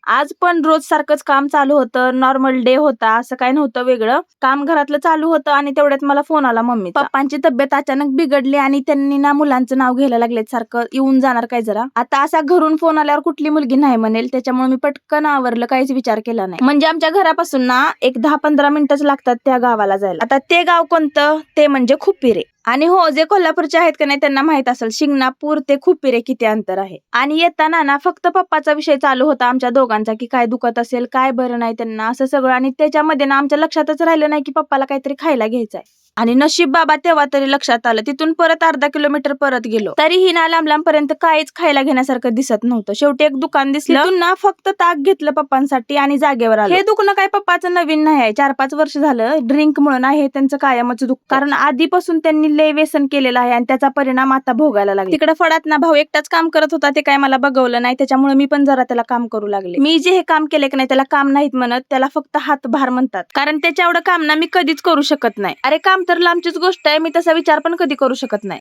आज पण रोज सारखंच काम चालू होतं, नॉर्मल डे होता, असं काही नव्हतं वेगळं. काम घरातलं चालू होतं आणि तेवढ्यात मला फोन आला मम्मीचा. पप्पांची तब्येत अचानक बिघडली आणि त्यांनी ना मुलांचं नाव घ्यायला लागलेत सारखं, येऊन जाणार काय जरा. आता असा घरून फोन आल्यावर कुठली मुलगी नाही म्हणेल, त्याच्यामुळे मी पटकन आवरलं, काहीच विचार केला नाही. म्हणजे आमच्या घरापासून ना एक 10-15 मिनिटच लागतात त्या गावाला जायला. आता ते गाव कोणतं, ते म्हणजे खुपिरे. आणि हो, जे कोल्हापूरचे आहेत का नाही त्यांना माहित असेल, शिंगणापूर ते खुपिरे किती अंतर आहे. आणि येताना ना फक्त पप्पाचा विषय चालू होता आमच्या दोघांचा, की काय दुखत असेल, काय बरं नाही त्यांना, असं सगळं. आणि त्याच्यामध्ये ना आमच्या लक्षातच राहिलं नाही की पप्पाला काहीतरी खायला घ्यायचंय. आणि नशीब बाबा तेव्हा तरी लक्षात आलं. तिथून परत अर्धा किलोमीटर परत गेलो, तरीही ना लांब लांबपर्यंत काहीच खायला घेण्यासारखं दिसत नव्हतं. शेवटी एक दुकान दिसलं, तिथून ना फक्त ताक घेतलं पप्पांसाठी आणि जागेवर आलो. हे दुखणं काय पप्पाचं नवीन नाही आहे, 4-5 वर्ष झालं ड्रिंक म्हणून आहे त्यांचं कायमच दुखतं. कारण आधीपासून त्यांनी लय व्यसन केलेलं आहे आणि त्याचा परिणाम आता भोगायला लागले. तिकडे फडात ना भाऊ एकटाच काम करत होता, ते काय मला बघवलं नाही, त्याच्यामुळे मी पण जरा त्याला काम करू लागले. मी जे हे काम केले की नाही त्याला काम नाहीत म्हणत, त्याला फक्त हातभार म्हणतात. कारण त्याच्या एवढं काम ना मी कधीच करू शकत नाही. अरे काम तर लांबचीच गोष्ट आहे, मी तसा विचार पण कधी करू शकत नाही.